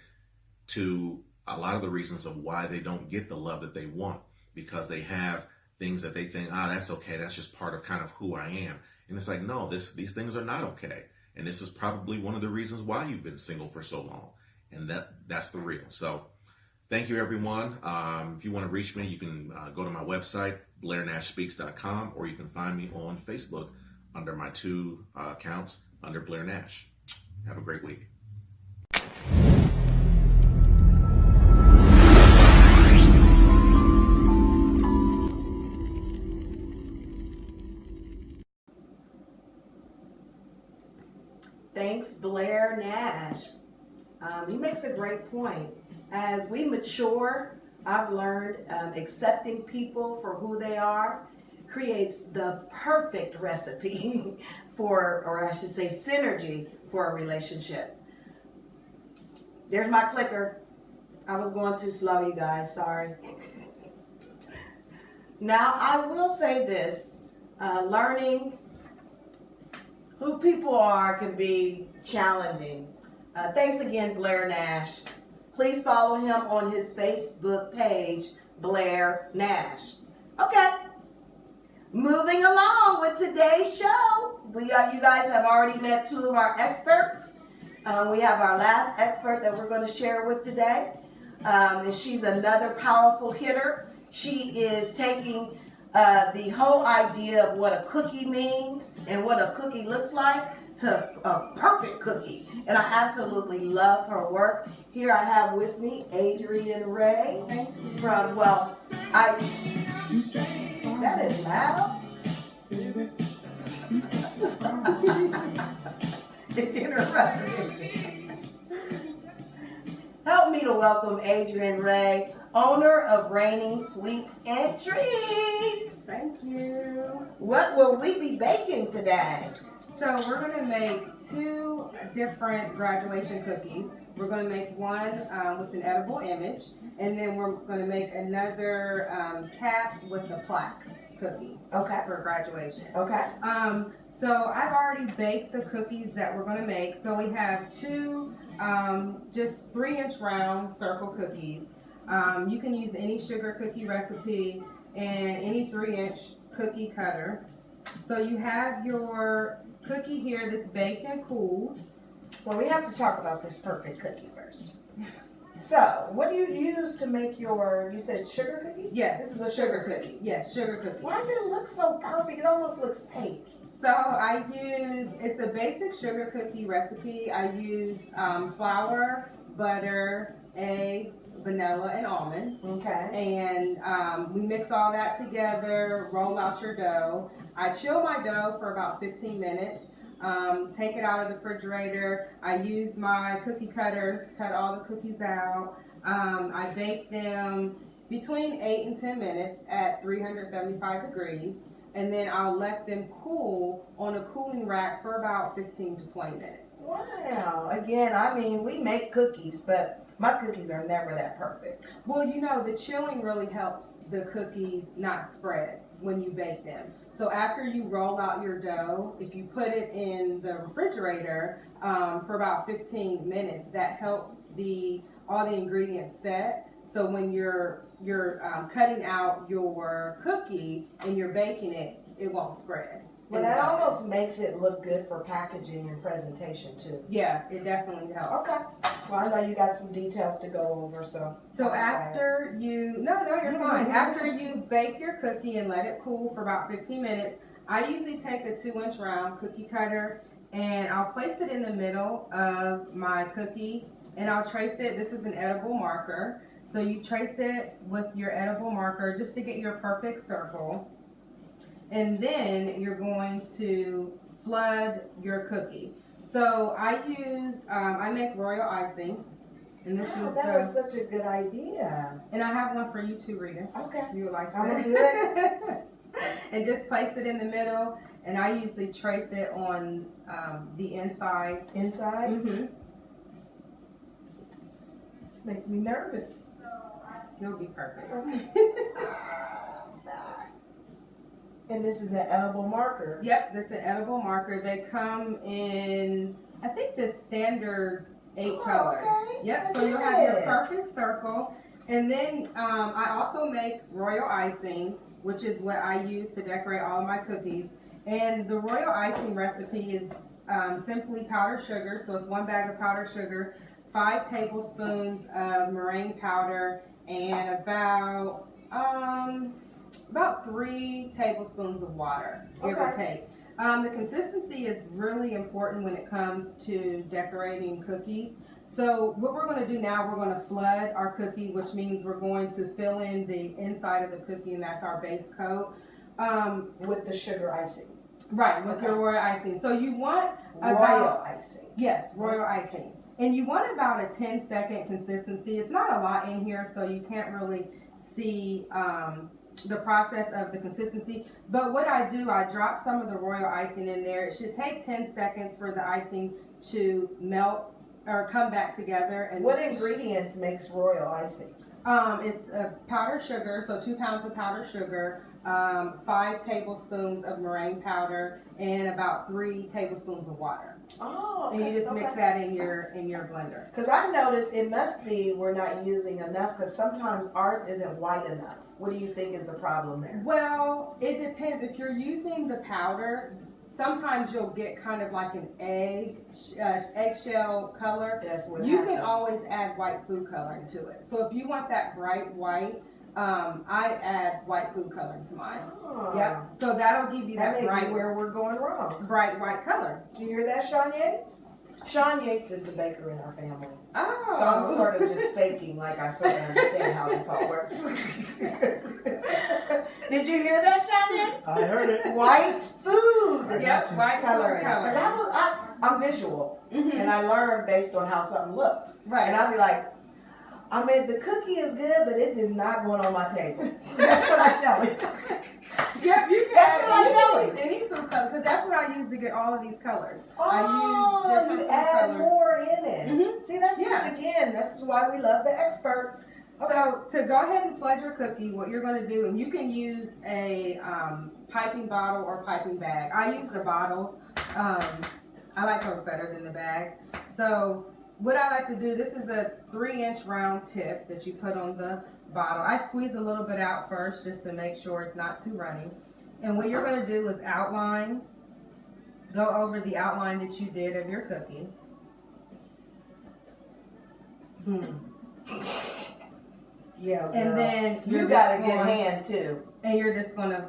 to a lot of the reasons of why they don't get the love that they want, because they have things that they think, that's okay, that's just part of kind of who I am. And it's like, no, these things are not okay. And this is probably one of the reasons why you've been single for so long. And that's the real. So thank you, everyone. If you want to reach me, you can go to my website, blairnashspeaks.com, or you can find me on Facebook under my 2 accounts under Blair Nash. Have a great week. Thanks, Blair Nash. He makes a great point. As we mature, I've learned accepting people for who they are creates the perfect recipe for, or I should say synergy for a relationship. There's my clicker. I was going too slow, you guys, sorry. Now, I will say this, learning who people are can be challenging. Thanks again, Blair Nash. Please follow him on his Facebook page, Blair Nash. Okay, moving along with today's show. You guys have already met 2 of our experts. We have our last expert that we're going to share with today. And she's another powerful hitter. She is taking the whole idea of what a cookie means and what a cookie looks like to a perfect cookie. And I absolutely love her work. Here I have with me Adrienne Ray from, that is loud. It interrupted me. Help me to welcome Adrienne Ray, owner of Raining Sweets and Treats. Thank you. What will we be baking today? So we're going to make 2 different graduation cookies. We're going to make one with an edible image, and then we're going to make another cap with a plaque cookie. Okay. For graduation. Okay. So I've already baked the cookies that we're going to make. So we have 2 just 3-inch round circle cookies. You can use any sugar cookie recipe and any 3-inch cookie cutter. So you have your cookie here that's baked and cooled. Well, we have to talk about this perfect cookie first. So, what do you use to make your, you said sugar cookie? Yes. This is a sugar cookie. Yes, sugar cookie. Why does it look so perfect? It almost looks fake. So I use, it's a basic sugar cookie recipe. I use flour, butter, eggs, vanilla, and almond. Okay. And we mix all that together, roll out your dough. I chill my dough for about 15 minutes. Take it out of the refrigerator. I use my cookie cutters, cut all the cookies out. I bake them between 8 and 10 minutes at 375 degrees. And then I'll let them cool on a cooling rack for about 15 to 20 minutes. Wow. Again, I mean, we make cookies, but my cookies are never that perfect. Well, you know, the chilling really helps the cookies not spread when you bake them. So after you roll out your dough, if you put it in the refrigerator for about 15 minutes, that helps all the ingredients set. So when you're cutting out your cookie and you're baking it, it won't spread. Well, that almost makes it look good for packaging and presentation too. Yeah, it definitely helps. Okay. Well, I know you got some details to go over, so. So after you, no, you're fine. After you bake your cookie and let it cool for about 15 minutes, I usually take a 2-inch round cookie cutter and I'll place it in the middle of my cookie and I'll trace it. This is an edible marker. So you trace it with your edible marker just to get your perfect circle. And then you're going to flood your cookie. So I use, I make royal icing. And this Wow, is that was such a good idea. and I have one for you too, Rita. Okay. You would like to I'm gonna do it. and just place it in the middle. And I usually trace it on the inside. Inside? Mm-hmm. This makes me nervous. You'll be perfect. And this is an edible marker. Yep, that's an edible marker. They come in, I think, the standard 8 colors. Okay. Yep, I so you'll have your did. perfect circle. And then I also make royal icing, which is what I use to decorate all of my cookies. And the royal icing recipe is simply powdered sugar. So it's 1 bag of powdered sugar, 5 tablespoons of meringue powder, and about 3 tablespoons of water, give or take. The consistency is really important when it comes to decorating cookies. So what we're going to do now, we're going to flood our cookie, which means we're going to fill in the inside of the cookie, and that's our base coat. With the sugar icing. Right, with your royal icing. So you want Royal icing. Yes, royal icing. And you want about a 10-second consistency. It's not a lot in here, so you can't really see the process of the consistency. But what I do, I drop some of the royal icing in there. It should take 10 seconds for the icing to melt or come back together. And What ingredients makes royal icing? It's powdered sugar, so 2 pounds of powdered sugar, 5 tablespoons of meringue powder, and about 3 tablespoons of water. Oh, And you just mix that in your blender. Because I noticed it must be we're not using enough, because sometimes ours isn't white enough. What do you think is the problem there? Well, it depends. If you're using the powder, sometimes you'll get kind of like an eggshell color. That's what You happens. can always add white food coloring to it. So if you want that bright white, I add white food coloring to mine. Oh. Yep. So that'll give you That that may bright, be where we're going wrong. bright white color. Do you hear that, Sean Yates? Sean Yates is the baker in our family. Oh. So I'm sort of just faking like I sort of understand how this all works. Did you hear that, Sean Yates? I heard it. White food. Yep, white food Coloring. coloring. Because I'm visual. Mhm. And I learn based on how something looks. Right. And I'll be like, I mean, the cookie is good, but it is not going on my table. That's what I tell you. Yep, you can That's what I tell use any food color, because that's what I use to get all of these colors. Oh, I use different you food add colors. more in it. Mhm. See, that's Yeah. just, again, this is why we love the experts. So to go ahead and flood your cookie, what you're going to do, and you can use a piping bottle or piping bag. I use the bottle. I like those better than the bags. So what I like to do, this is a 3-inch round tip that you put on the bottle. I squeeze a little bit out first just to make sure it's not too runny. And what you're going to do is go over the outline that you did of your cookie. Yeah, And girl. then you you're got a just good going- hand too. And you're just going to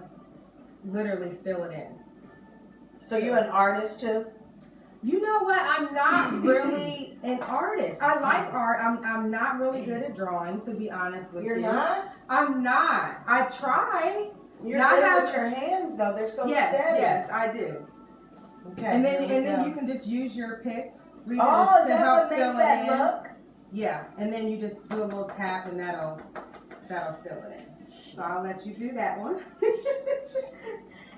literally fill it in. So you an artist too? You know what? I'm not really an artist. I like art. I'm not really good at drawing, to be honest with You're you. not? I'm not. I try. You're Not good have- with your hands though. They're so Yes, steady. yes, I do. Okay. And then here we go. you can just use your pick, Rita, Oh, is to that help what makes fill that it in. look? Yeah, and then you just do a little tap, and that'll fill it in. So I'll let you do that one.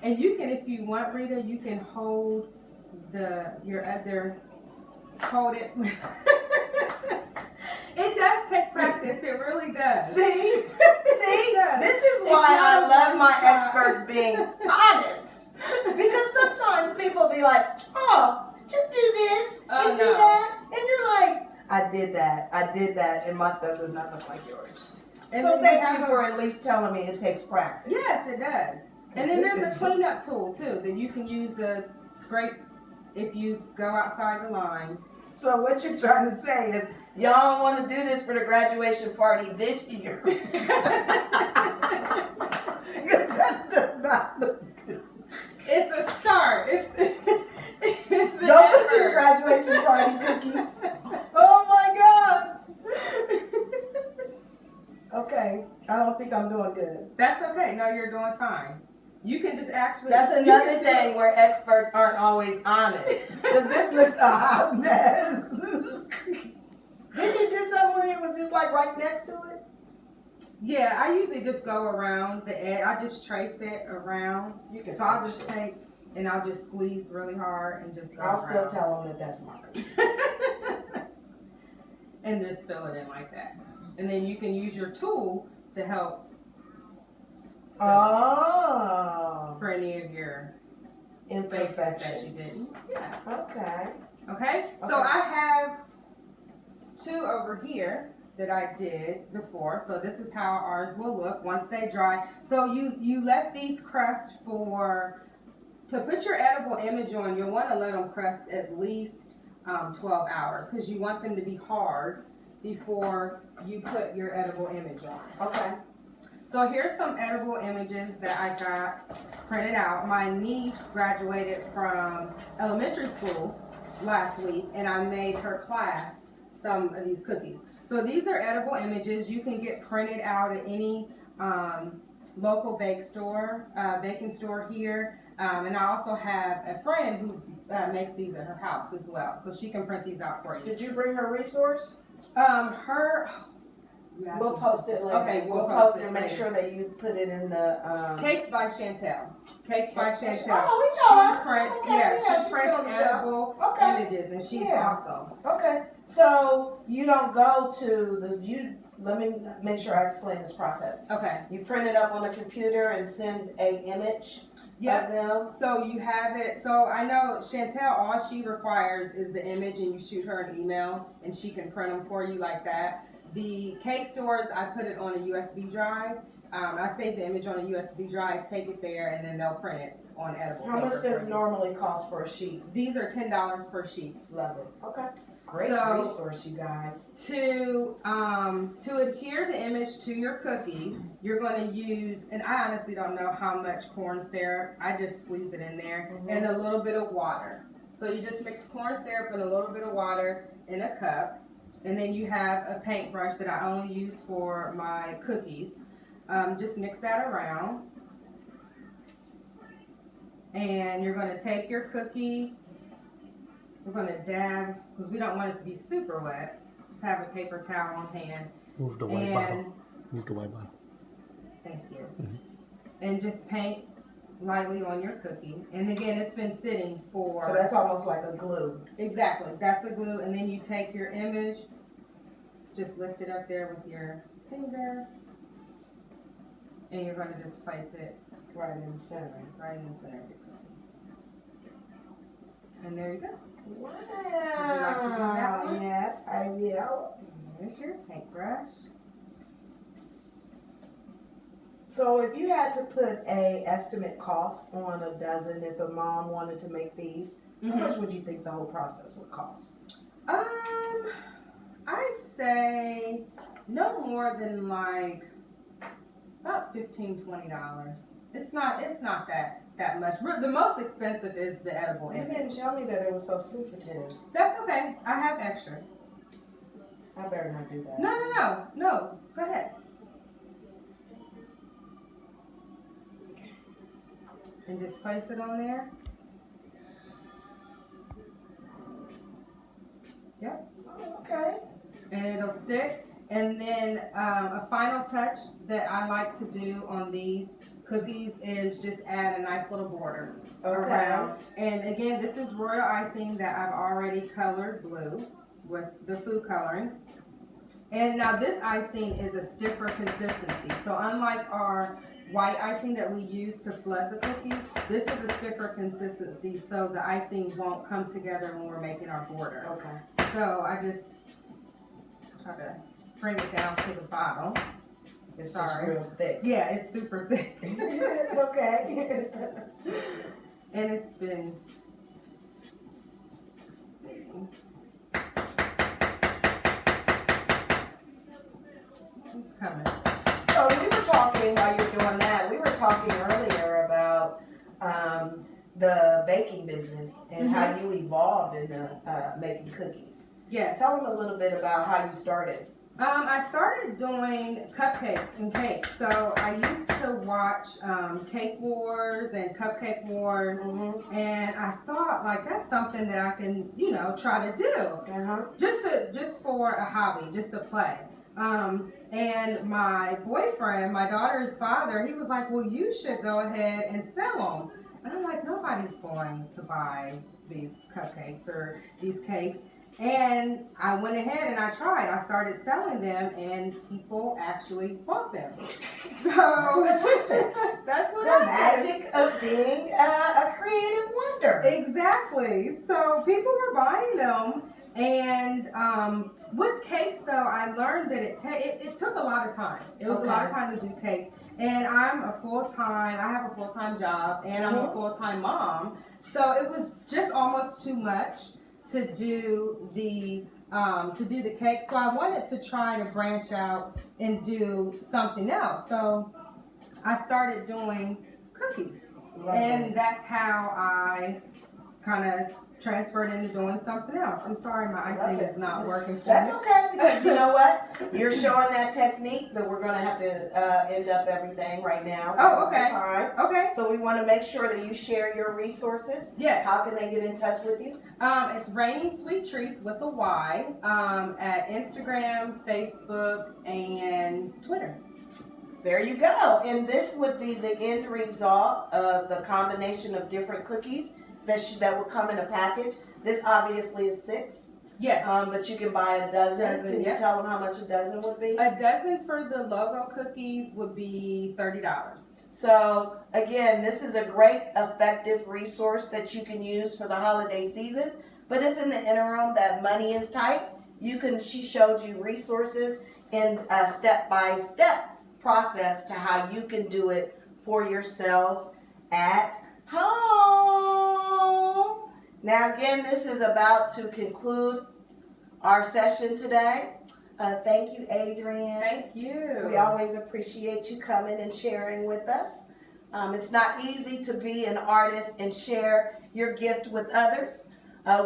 And you can, if you want, Rita, you can hold hold it. It does take practice. It really does. See? See? does. This is It's why not I a love my one-shot. experts being honest. Because sometimes people be like, oh, just do this Oh, and do no. that. And you're like, I did that, and my stuff does not look like yours. And So then thank have you for at least telling me it takes practice. Yes, it does. And then This there's a is- cleanup tool too that you can use to scrape if you go outside the lines. So what you're trying to say is, y'all don't want to do this for the graduation party this year. That does not look good. It's a start. It's an Don't put these effort. graduation party cookies. Oh my God. Okay, I don't think I'm doing good. That's okay. No, you're doing fine. You can just actually. That's another thing where experts aren't always honest. Because this looks a hot mess. Didn't you do something where it was just like right next to it? Yeah, I usually just go around the edge. I just trace it around. You can So I'll just take and I'll just squeeze really hard and just go I'll around. still tell them that that's marker. And just fill it in like that. And then you can use your tool to help Oh. for any of your spaces that you didn't. Yeah. Okay. Okay. So I have 2 over here that I did before. So this is how ours will look once they dry. So you let these crust to put your edible image on, you'll want to let them crust at least 12 hours because you want them to be hard before you put your edible image on. Okay. So here's some edible images that I got printed out. My niece graduated from elementary school last week and I made her class some of these cookies. So these are edible images. You can get printed out at any local baking store here. And I also have a friend who makes these at her house as well. So she can print these out for you. Did you bring her resource? We'll post it later. Okay, we'll post it and make sure that you put it in the Cakes by Chantel. Cakes by Chantel. Oh, we know her. She prints, Okay, she she's prints doing the show. edible Okay. images, and she's Yeah. awesome. Okay. So you don't go to let me make sure I explain this process. Okay. You print it up on a computer and send a image of them. So you have it. So I know Chantel, all she requires is the image, and you shoot her an email, and she can print them for you like that. The cake stores, I put it on a USB drive. I save the image on a USB drive, take it there, and then they'll print it on edible How paper much does for it you. normally cost for a sheet? These are $10 per sheet. Love it. Okay. Great So- resource, you guys. To adhere the image to your cookie, you're going to use, and I honestly don't know how much corn syrup. I just squeeze it in there, and a little bit of water. So you just mix corn syrup and a little bit of water in a cup, and then you have a paintbrush that I only use for my cookies. Just mix that around, and you're going to take your cookie. We're going to dab, because we don't want it to be super wet. Just have a paper towel on hand. Move the white bottle. Move the white bottle. Thank you. And just paint lightly on your cookie. And again, it's been sitting for... So that's almost like a glue. Exactly. That's a glue. And then you take your image, just lift it up there with your finger, and you're going to just place it Right in the center. right in the center of your cookie. And there you go. Wow. Would you like to do that one? Yes, I will. There's your paintbrush. So if you had to put a estimate cost on a dozen, if a mom wanted to make these, how much would you think the whole process would cost? I'd say no more than like about $15-$20. It's not that much. The most expensive is the edible You didn't image. tell me that it was so sensitive. That's okay. I have extras. I better not do that. No. Go ahead. And just place it on there. Yep. Oh, okay. And it'll stick. And then a final touch that I like to do on these cookies is just add a nice little border around. And again, this is royal icing that I've already colored blue with the food coloring. And now this icing is a stiffer consistency. So unlike our white icing that we use to flood the cookie, this is a stiffer consistency, so the icing won't come together when we're making our border. Okay. So I just try to bring it down to the bottom. It's Sorry. just real thick. Yeah, it's super thick. It's okay. And it's been sitting. It's coming. So we were talking while you're doing that. We were talking earlier about the baking business and how you evolved into making cookies. Yes. Tell them a little bit about how you started. I started doing cupcakes and cakes. So I used to watch Cake Wars and Cupcake Wars, and I thought like that's something that I can, try to do, just for a hobby, just to play. And my boyfriend, my daughter's father, he was like, "Well, you should go ahead and sell them." And I'm like, nobody's going to buy these cupcakes or these cakes. And I went ahead and I tried. I started selling them, and people actually bought them. So that's what The magic of being a creative wonder. Exactly. So people were buying them, and with cakes, though, I learned that it took a lot of time. It was a lot of time to do cakes, and I have a full-time job, and I'm a full-time mom. So it was just almost too much to do the cake. So I wanted to try to branch out and do something else. So I started doing cookies, and that's how I kind of transferred into doing something else. I'm sorry, my icing is not working for That's me. okay, because you know what? You're showing that technique, but we're going to have to end up everything right now. Oh, because of okay. Time. Okay. So we want to make sure that you share your resources. Yes. How can they get in touch with you? It's Raining Sweet Treats with a Y at Instagram, Facebook, and Twitter. There you go. And this would be the end result of the combination of different cookies that will come in a package. This obviously is 6. Yes. But you can buy a dozen. Can you yes. tell them how much a dozen would be? A dozen for the logo cookies would be $30. So again, this is a great effective resource that you can use for the holiday season. But if in the interim that money is tight, she showed you resources in a step-by-step process to how you can do it for yourselves at home. Now again, this is about to conclude our session today. Thank you, Adrienne. Thank you. We always appreciate you coming and sharing with us. It's not easy to be an artist and share your gift with others.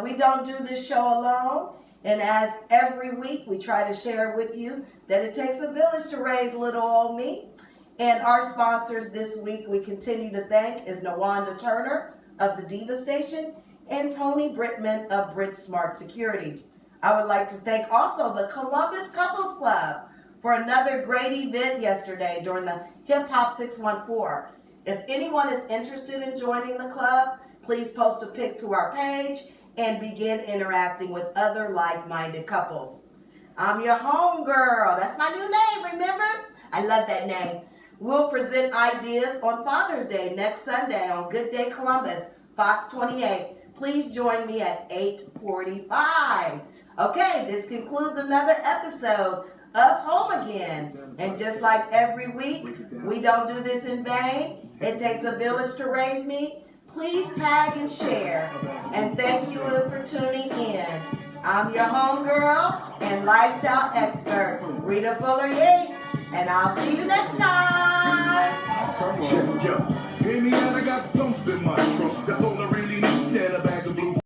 We don't do this show alone. And as every week, we try to share with you that it takes a village to raise little old me. And our sponsors this week we continue to thank is Nawanda Turner of the Diva Station and Tony Brittman of Brit Smart Security. I would like to thank also the Columbus Couples Club for another great event yesterday during the Hip Hop 614. If anyone is interested in joining the club, please post a pic to our page and begin interacting with other like-minded couples. I'm your homegirl. That's my new name, remember? I love that name. We'll present ideas on Father's Day next Sunday on Good Day Columbus, Fox 28. Please join me at 8:45. Okay, this concludes another episode of Home Again. And just like every week, we don't do this in vain. It takes a village to raise me. Please tag and share. And thank you for tuning in. I'm your homegirl and lifestyle expert, Rita Fuller-Yates. And I'll see you next time.